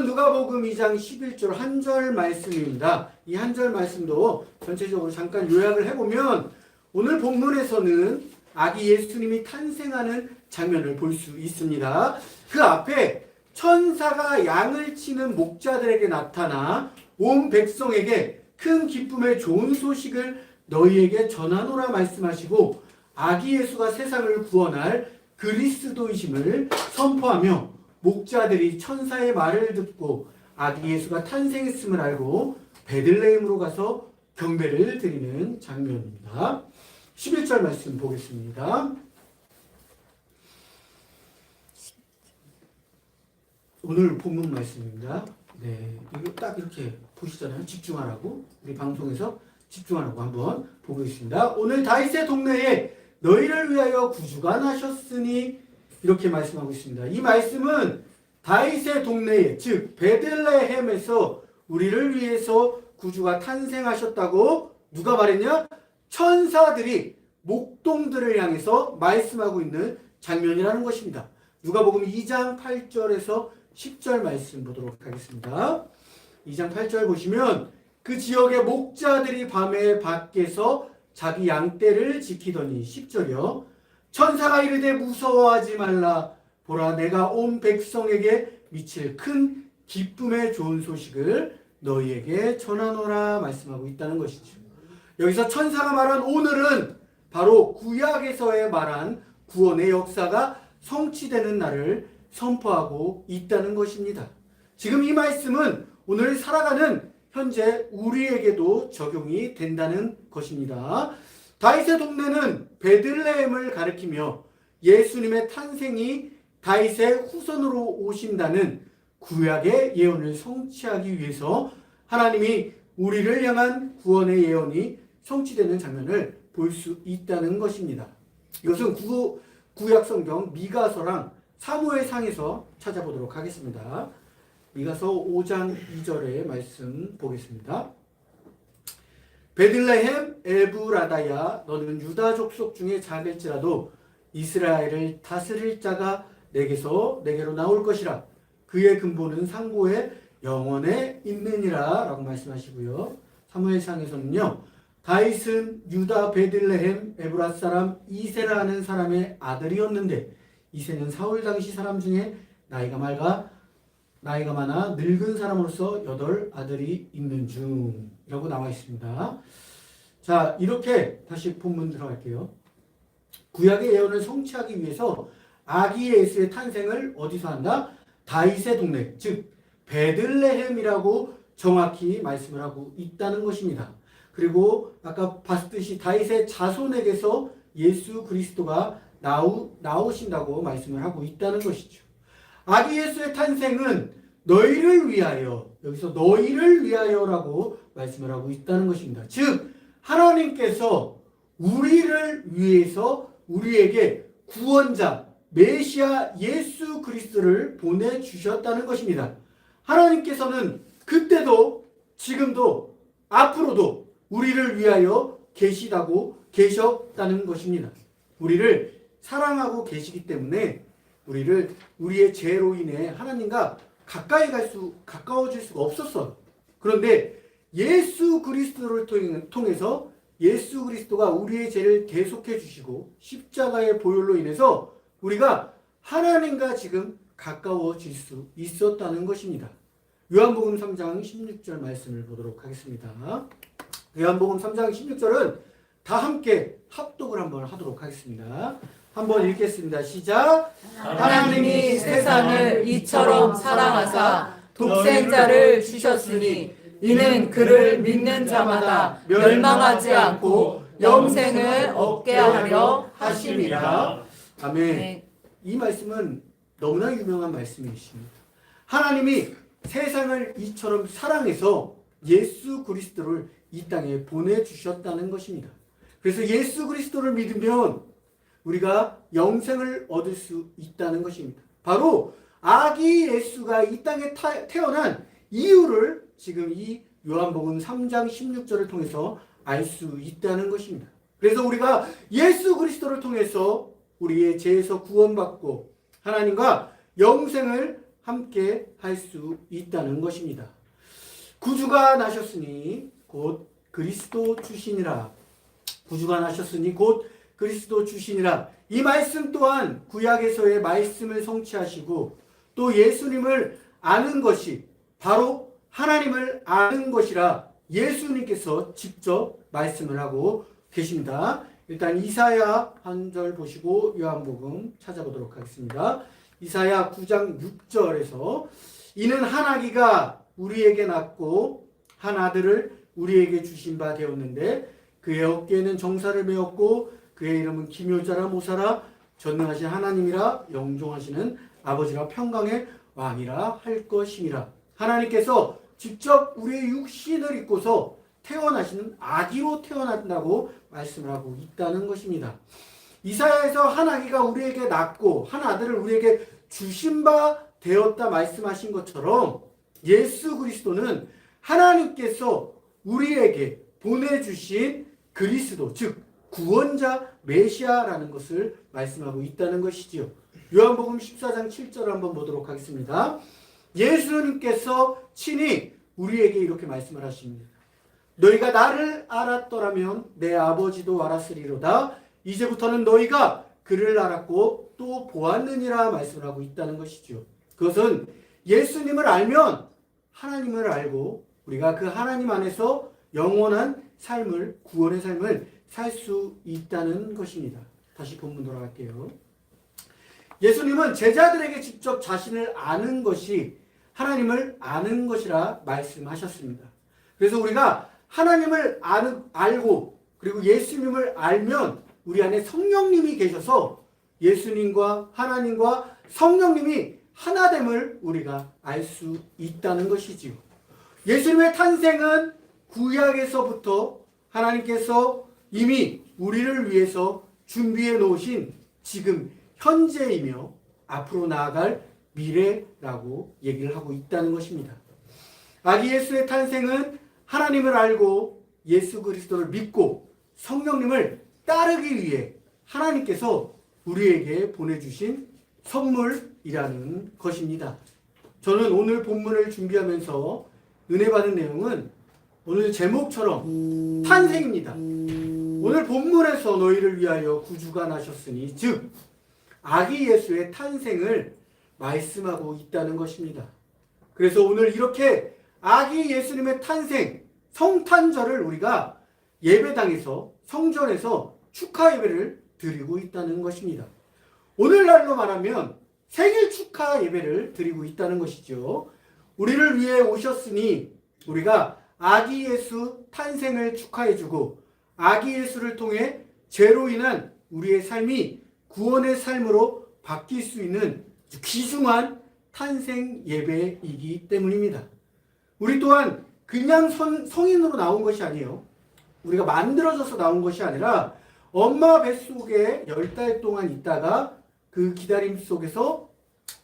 누가복음 2장 11절 한 절 말씀입니다. 이 한 절 말씀도 전체적으로 잠깐 요약을 해보면 오늘 본문에서는 아기 예수님이 탄생하는 장면을 볼 수 있습니다. 그 앞에 천사가 양을 치는 목자들에게 나타나 온 백성에게 큰 기쁨의 좋은 소식을 너희에게 전하노라 말씀하시고 아기 예수가 세상을 구원할 그리스도이심을 선포하며 목자들이 천사의 말을 듣고 아기 예수가 탄생했음을 알고 베들레헴으로 가서 경배를 드리는 장면입니다. 11절 말씀 보겠습니다. 오늘 본문 말씀입니다. 네, 이거 딱 이렇게 보시잖아요. 집중하라고. 우리 방송에서 집중하라고 한번 보겠습니다. 오늘 다윗의 동네에 너희를 위하여 구주가 나셨으니 이렇게 말씀하고 있습니다. 이 말씀은 다윗의 동네에 즉 베들레헴에서 우리를 위해서 구주가 탄생하셨다고 누가 말했냐? 천사들이 목동들을 향해서 말씀하고 있는 장면이라는 것입니다. 누가복음 2장 8절에서 10절 말씀 보도록 하겠습니다. 2장 8절 보시면 그 지역의 목자들이 밤에 밖에서 자기 양떼를 지키더니 10절이요. 천사가 이르되 무서워하지 말라. 보라 내가 온 백성에게 미칠 큰 기쁨의 좋은 소식을 너희에게 전하노라 말씀하고 있다는 것이죠. 여기서 천사가 말한 오늘은 바로 구약에서의 말한 구원의 역사가 성취되는 날을 선포하고 있다는 것입니다. 지금 이 말씀은 오늘 살아가는 현재 우리에게도 적용이 된다는 것입니다. 다윗의 동네는 베들레헴을 가리키며 예수님의 탄생이 다윗의 후손으로 오신다는 구약의 예언을 성취하기 위해서 하나님이 우리를 향한 구원의 예언이 성취되는 장면을 볼 수 있다는 것입니다. 이것은 구약 성경 미가서랑 사무엘상에서 찾아보도록 하겠습니다. 미가서 5장 2절의 말씀 보겠습니다. 베들레헴 에브라다야 너는 유다 족속 중에 작을지라도 이스라엘을 다스릴 자가 내게로 나올 것이라. 그의 근본은 상고의 영원에 있느니라 라고 말씀하시고요. 사무엘상에서는요. 다윗은 유다 베들레헴 에브라 사람 이세라 하는 사람의 아들이었는데 이세는 사울 당시 사람 중에 나이가 많아 늙은 사람으로서 8 아들이 있는 중이라고 나와 있습니다. 자, 이렇게 다시 본문 들어갈게요. 구약의 예언을 성취하기 위해서 아기 예수의 탄생을 어디서 한다? 다윗의 동네, 즉 베들레헴이라고 정확히 말씀을 하고 있다는 것입니다. 그리고 아까 봤듯이 다윗의 자손에게서 예수 그리스도가 나오신다고 말씀을 하고 있다는 것이죠. 아기 예수의 탄생은 너희를 위하여, 여기서 너희를 위하여라고 말씀을 하고 있다는 것입니다. 즉 하나님께서 우리를 위해서 우리에게 구원자 메시아 예수 그리스도를 보내주셨다는 것입니다. 하나님께서는 그때도 지금도 앞으로도 우리를 위하여 계셨다는 것입니다. 우리를 사랑하고 계시기 때문에 우리의 죄로 인해 하나님과 가까워질 수가 없었어요. 그런데 예수 그리스도를 통해서 예수 그리스도가 우리의 죄를 대속해 주시고 십자가의 보혈로 인해서 우리가 하나님과 지금 가까워질 수 있었다는 것입니다. 요한복음 3장 16절 말씀을 보도록 하겠습니다. 요한복음 3장 16절은 다 함께 합독을 한번 하도록 하겠습니다. 한번 읽겠습니다. 시작. 하나님이 세상을 이처럼 사랑하사 독생자를 주셨으니 이는 그를 믿는 자마다 멸망하지 않고 영생을 얻게 하려 하심이라. 아멘. 네. 이 말씀은 너무나 유명한 말씀이십니다. 하나님이 세상을 이처럼 사랑해서 예수 그리스도를 이 땅에 보내주셨다는 것입니다. 그래서 예수 그리스도를 믿으면 우리가 영생을 얻을 수 있다는 것입니다. 바로 아기 예수가 이 땅에 태어난 이유를 지금 이 요한복음 3장 16절을 통해서 알 수 있다는 것입니다. 그래서 우리가 예수 그리스도를 통해서 우리의 죄에서 구원받고 하나님과 영생을 함께 할 수 있다는 것입니다. 구주가 나셨으니 곧 그리스도 주시니라. 구주가 나셨으니 곧 그리스도 주시니라. 이 말씀 또한 구약에서의 말씀을 성취하시고 또 예수님을 아는 것이 바로 하나님을 아는 것이라 예수님께서 직접 말씀을 하고 계십니다. 일단 이사야 한 절 보시고 요한복음 찾아보도록 하겠습니다. 이사야 9장 6절에서 이는 한 아기가 우리에게 낳고 한 아들을 우리에게 주신 바 되었는데 그의 어깨에는 정사를 메었고 그의 이름은 기묘자라 모사라 전능하신 하나님이라 영종하시는 아버지라 평강의 왕이라 할 것임이라. 하나님께서 직접 우리의 육신을 입고서 태어나시는 아기로 태어난다고 말씀을 하고 있다는 것입니다. 이사야에서 한 아기가 우리에게 낳고 한 아들을 우리에게 주신 바 되었다 말씀하신 것처럼 예수 그리스도는 하나님께서 우리에게 보내주신 그리스도, 즉 구원자 메시아라는 것을 말씀하고 있다는 것이지요. 요한복음 14장 7절을 한번 보도록 하겠습니다. 예수님께서 친히 우리에게 이렇게 말씀을 하십니다. 너희가 나를 알았더라면 내 아버지도 알았으리로다. 이제부터는 너희가 그를 알았고 또 보았느니라 말씀을 하고 있다는 것이죠. 그것은 예수님을 알면 하나님을 알고 우리가 그 하나님 안에서 영원한 삶을, 구원의 삶을 살 수 있다는 것입니다. 다시 본문 돌아갈게요. 예수님은 제자들에게 직접 자신을 아는 것이 하나님을 아는 것이라 말씀하셨습니다. 그래서 우리가 하나님을 알고 그리고 예수님을 알면 우리 안에 성령님이 계셔서 예수님과 하나님과 성령님이 하나됨을 우리가 알 수 있다는 것이지요. 예수님의 탄생은 구약에서부터 하나님께서 이미 우리를 위해서 준비해 놓으신 지금 현재이며 앞으로 나아갈 미래라고 얘기를 하고 있다는 것입니다. 아기 예수의 탄생은 하나님을 알고 예수 그리스도를 믿고 성령님을 따르기 위해 하나님께서 우리에게 보내주신 선물이라는 것입니다. 저는 오늘 본문을 준비하면서 은혜 받은 내용은 오늘 제목처럼 탄생입니다. 오늘 본문에서 너희를 위하여 구주가 나셨으니 즉 아기 예수의 탄생을 말씀하고 있다는 것입니다. 그래서 오늘 이렇게 아기 예수님의 탄생, 성탄절을 우리가 예배당에서 성전에서 축하 예배를 드리고 있다는 것입니다. 오늘날로 말하면 생일 축하 예배를 드리고 있다는 것이죠. 우리를 위해 오셨으니 우리가 아기 예수 탄생을 축하해주고 아기 예수를 통해 죄로 인한 우리의 삶이 구원의 삶으로 바뀔 수 있는 귀중한 탄생 예배이기 때문입니다. 우리 또한 그냥 성인으로 나온 것이 아니에요. 우리가 만들어져서 나온 것이 아니라 엄마 뱃속에 10달 동안 있다가 그 기다림 속에서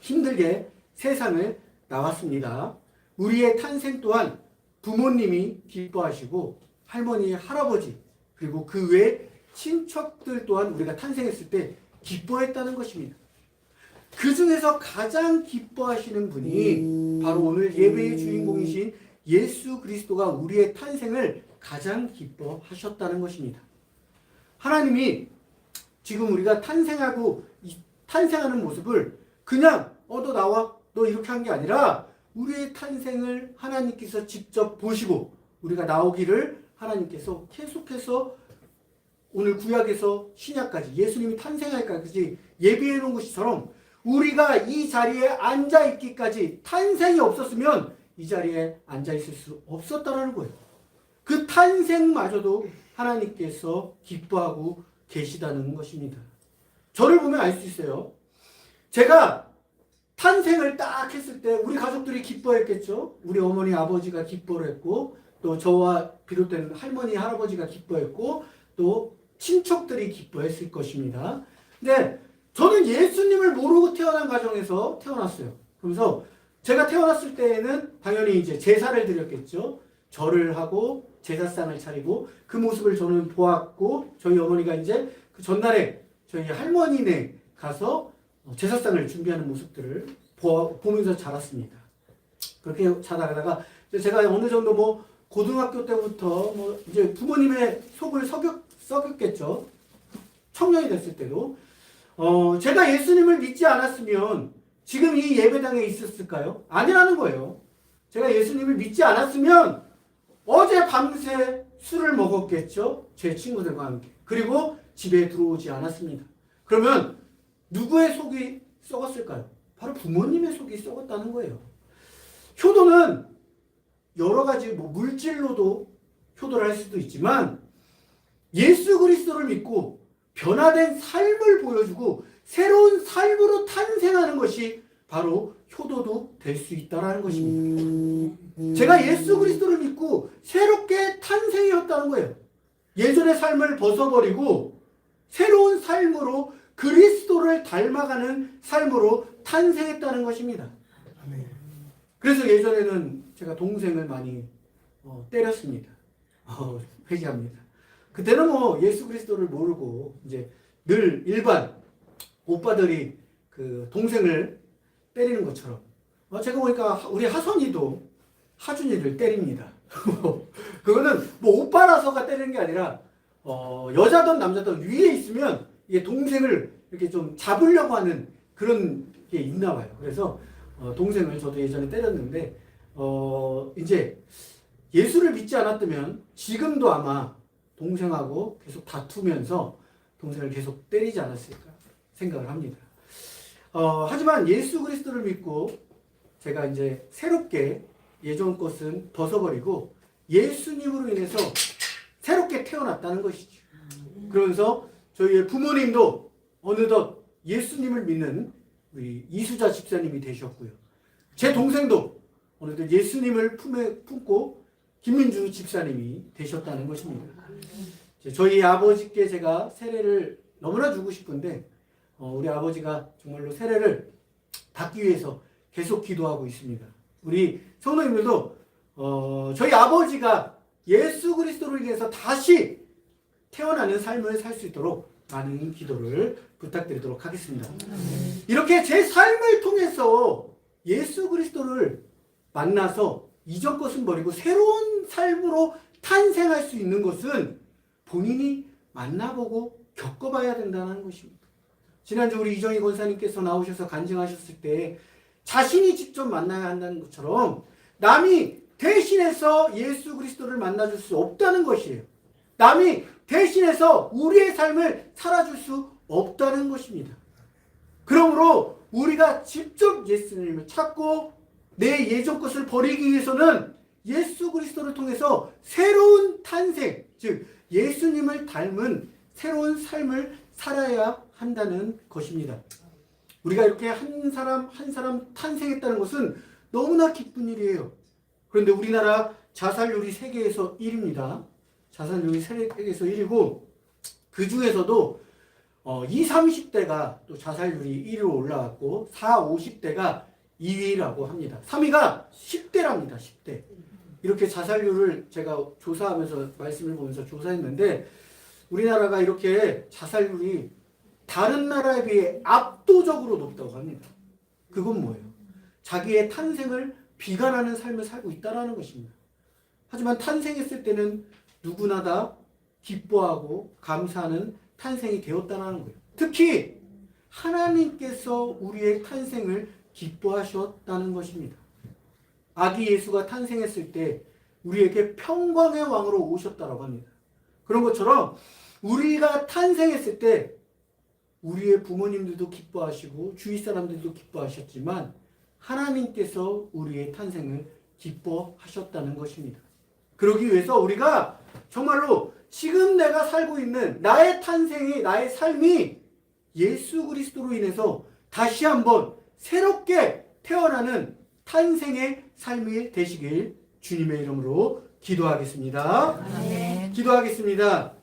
힘들게 세상을 나왔습니다. 우리의 탄생 또한 부모님이 기뻐하시고 할머니, 할아버지 그리고 그 외 친척들 또한 우리가 탄생했을 때 기뻐했다는 것입니다. 그 중에서 가장 기뻐하시는 분이 바로 오늘 예배의 주인공이신 예수 그리스도가 우리의 탄생을 가장 기뻐하셨다는 것입니다. 하나님이 지금 우리가 탄생하는 모습을 그냥 너 나와 너 이렇게 한 게 아니라 우리의 탄생을 하나님께서 직접 보시고 우리가 나오기를 하나님께서 계속해서 오늘 구약에서 신약까지 예수님이 탄생할까지 예비해 놓은 것처럼 우리가 이 자리에 앉아있기까지 탄생이 없었으면 이 자리에 앉아있을 수 없었다는 거예요. 그 탄생마저도 하나님께서 기뻐하고 계시다는 것입니다. 저를 보면 알 수 있어요. 제가 탄생을 딱 했을 때 우리 가족들이 기뻐했겠죠. 우리 어머니 아버지가 기뻐를 했고 또 저와 비롯된 할머니 할아버지가 기뻐했고 또 친척들이 기뻐했을 것입니다. 근데 저는 예수님을 모르고 태어난 가정에서 태어났어요. 그래서 제가 태어났을 때에는 당연히 이제 제사를 드렸겠죠. 절을 하고 제사상을 차리고 그 모습을 저는 보았고 저희 어머니가 이제 그 전날에 저희 할머니네 가서 제사상을 준비하는 모습들을 보면서 자랐습니다. 그렇게 자라다가 제가 어느 정도 뭐 고등학교 때부터 뭐 이제 부모님의 속을 썩였겠죠. 청년이 됐을 때도 제가 예수님을 믿지 않았으면 지금 이 예배당에 있었을까요? 아니라는 거예요. 제가 예수님을 믿지 않았으면 어제 밤새 술을 먹었겠죠. 제 친구들과 함께. 그리고 집에 들어오지 않았습니다. 그러면 누구의 속이 썩었을까요? 바로 부모님의 속이 썩었다는 거예요. 효도는 여러 가지 뭐 물질로도 효도를 할 수도 있지만 예수 그리스도를 믿고 변화된 삶을 보여주고 새로운 삶으로 탄생하는 것이 바로 효도도 될 수 있다는 것입니다. 제가 예수 그리스도를 믿고 새롭게 탄생이었다는 거예요. 예전의 삶을 벗어버리고 새로운 삶으로 그리스도를 닮아가는 삶으로 탄생했다는 것입니다. 그래서 예전에는 제가 동생을 많이 때렸습니다. 회개합니다. 그때는 뭐 예수 그리스도를 모르고 이제 늘 일반 오빠들이 그 동생을 때리는 것처럼 제가 보니까 우리 하선이도 하준이를 때립니다. 그거는 뭐 오빠라서가 때리는 게 아니라 여자든 남자든 위에 있으면 이게 동생을 이렇게 좀 잡으려고 하는 그런 게 있나 봐요. 그래서 동생을 저도 예전에 때렸는데 이제 예수를 믿지 않았다면 지금도 아마 동생하고 계속 다투면서 동생을 계속 때리지 않았을까 생각을 합니다. 하지만 예수 그리스도를 믿고 제가 이제 새롭게 예전 것은 벗어버리고 예수님으로 인해서 새롭게 태어났다는 것이죠. 그러면서 저희의 부모님도 어느덧 예수님을 믿는 우리 이수자 집사님이 되셨고요. 제 동생도 어느덧 예수님을 품에 품고 김민주 집사님이 되셨다는 것입니다. 저희 아버지께 제가 세례를 너무나 주고 싶은데 우리 아버지가 정말로 세례를 받기 위해서 계속 기도하고 있습니다. 우리 성도님들도 저희 아버지가 예수 그리스도로 인해서 다시 태어나는 삶을 살 수 있도록 많은 기도를 부탁드리도록 하겠습니다. 이렇게 제 삶을 통해서 예수 그리스도를 만나서 이전 것은 버리고 새로운 삶으로 탄생할 수 있는 것은 본인이 만나보고 겪어봐야 된다는 것입니다. 지난주 우리 이정희 권사님께서 나오셔서 간증하셨을 때 자신이 직접 만나야 한다는 것처럼 남이 대신해서 예수 그리스도를 만나줄 수 없다는 것이에요. 남이 대신해서 우리의 삶을 살아줄 수 없다는 것입니다. 그러므로 우리가 직접 예수님을 찾고 내 예전 것을 버리기 위해서는 예수 그리스도를 통해서 새로운 탄생, 즉 예수님을 닮은 새로운 삶을 살아야 한다는 것입니다. 우리가 이렇게 한 사람 한 사람 탄생했다는 것은 너무나 기쁜 일이에요. 그런데 우리나라 자살률이 세계에서 1위입니다. 자살률이 세계에서 1위고 그 중에서도 20, 30대가 또 자살률이 1위로 올라왔고 40, 50대가 2위라고 합니다. 3위가 10대랍니다. 10대. 이렇게 자살률을 제가 조사하면서 말씀을 보면서 조사했는데 우리나라가 이렇게 자살률이 다른 나라에 비해 압도적으로 높다고 합니다. 그건 뭐예요? 자기의 탄생을 비관하는 삶을 살고 있다는 것입니다. 하지만 탄생했을 때는 누구나 다 기뻐하고 감사하는 탄생이 되었다는 거예요. 특히 하나님께서 우리의 탄생을 기뻐하셨다는 것입니다. 아기 예수가 탄생했을 때 우리에게 평강의 왕으로 오셨다고 합니다. 그런 것처럼 우리가 탄생했을 때 우리의 부모님들도 기뻐하시고 주위 사람들도 기뻐하셨지만 하나님께서 우리의 탄생을 기뻐하셨다는 것입니다. 그러기 위해서 우리가 정말로 지금 내가 살고 있는 나의 탄생이, 나의 삶이 예수 그리스도로 인해서 다시 한번 새롭게 태어나는 탄생의 삶이 되시길 주님의 이름으로 기도하겠습니다. 아멘. 기도하겠습니다.